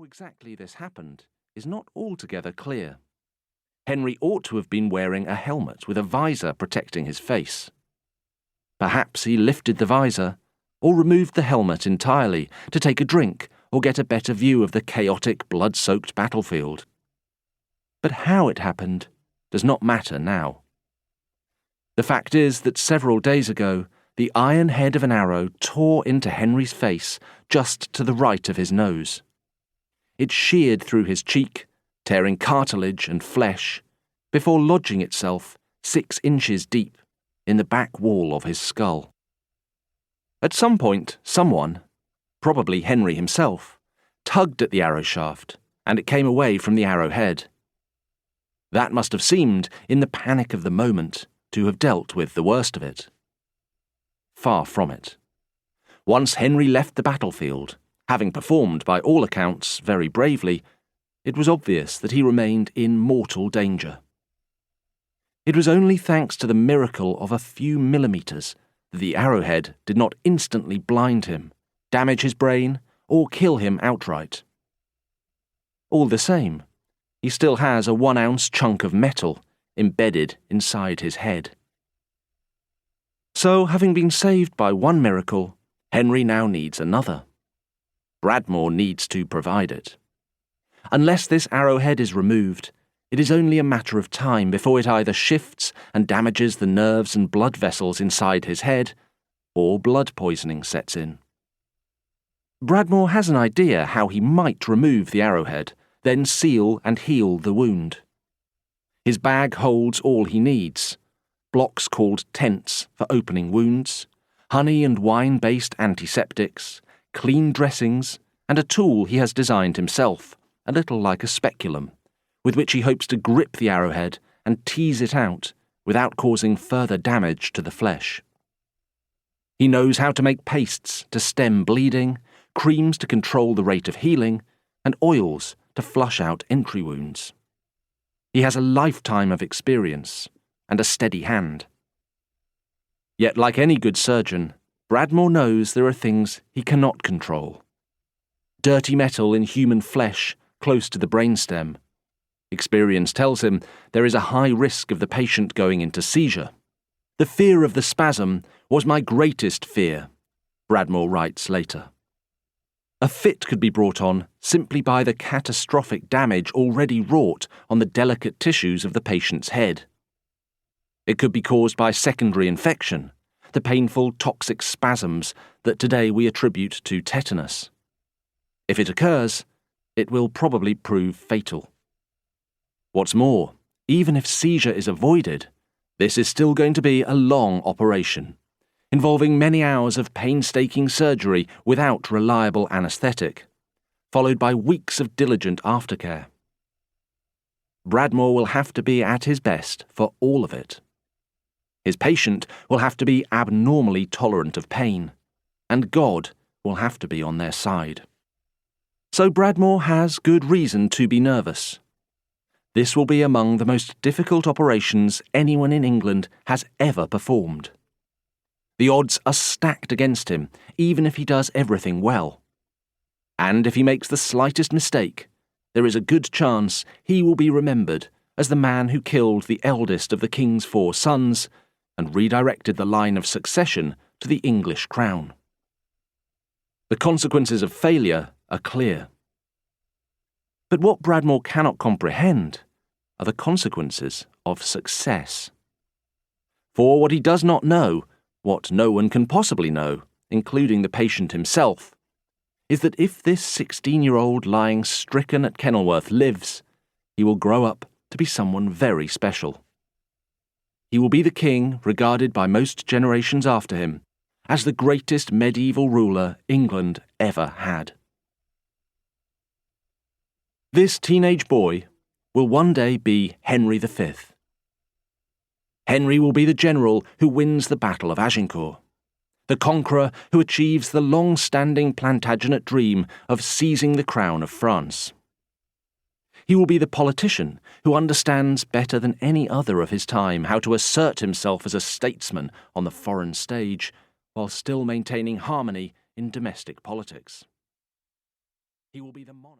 exactly this happened is not altogether clear. Henry ought to have been wearing a helmet with a visor protecting his face. Perhaps he lifted the visor, or removed the helmet entirely to take a drink or get a better view of the chaotic, blood-soaked battlefield. But how it happened does not matter now. The fact is that several days ago, the iron head of an arrow tore into Henry's face just to the right of his nose. It sheared through his cheek, tearing cartilage and flesh, before lodging itself 6 inches deep in the back wall of his skull. At some point, someone, probably Henry himself, tugged at the arrow shaft, and it came away from the arrowhead. That must have seemed, in the panic of the moment, to have dealt with the worst of it. Far from it. Once Henry left the battlefield, having performed, by all accounts, very bravely, it was obvious that he remained in mortal danger. It was only thanks to the miracle of a few millimetres that the arrowhead did not instantly blind him, damage his brain, or kill him outright. All the same, he still has a 1-ounce chunk of metal embedded inside his head. So, having been saved by one miracle, Henry now needs another. Bradmore needs to provide it. Unless this arrowhead is removed, it is only a matter of time before it either shifts and damages the nerves and blood vessels inside his head, or blood poisoning sets in. Bradmore has an idea how he might remove the arrowhead, then seal and heal the wound. His bag holds all he needs: blocks called tents for opening wounds, honey and wine-based antiseptics, clean dressings, and a tool he has designed himself, a little like a speculum, with which he hopes to grip the arrowhead and tease it out without causing further damage to the flesh. He knows how to make pastes to stem bleeding, creams to control the rate of healing, and oils to flush out entry wounds. He has a lifetime of experience and a steady hand. Yet, like any good surgeon, Bradmore knows there are things he cannot control. Dirty metal in human flesh close to the brainstem. Experience tells him there is a high risk of the patient going into seizure. The fear of the spasm was my greatest fear, Bradmore writes later. A fit could be brought on simply by the catastrophic damage already wrought on the delicate tissues of the patient's head. It could be caused by secondary infection, the painful toxic spasms that today we attribute to tetanus. If it occurs, it will probably prove fatal. What's more, even if seizure is avoided, this is still going to be a long operation, involving many hours of painstaking surgery without reliable anaesthetic, followed by weeks of diligent aftercare. Bradmore will have to be at his best for all of it. His patient will have to be abnormally tolerant of pain, and God will have to be on their side. So Bradmore has good reason to be nervous. This will be among the most difficult operations anyone in England has ever performed. The odds are stacked against him, even if he does everything well. And if he makes the slightest mistake, there is a good chance he will be remembered as the man who killed the eldest of the king's 4 sons and redirected the line of succession to the English crown. The consequences of failure are clear. But what Bradmore cannot comprehend are the consequences of success. For what he does not know, what no one can possibly know, including the patient himself, is that if this 16-year-old lying stricken at Kenilworth lives, he will grow up to be someone very special. He will be the king regarded by most generations after him as the greatest medieval ruler England ever had. This teenage boy will one day be Henry V. Henry will be the general who wins the Battle of Agincourt, the conqueror who achieves the long-standing Plantagenet dream of seizing the crown of France. He will be the politician who understands better than any other of his time how to assert himself as a statesman on the foreign stage, while still maintaining harmony in domestic politics. He will be the monarch.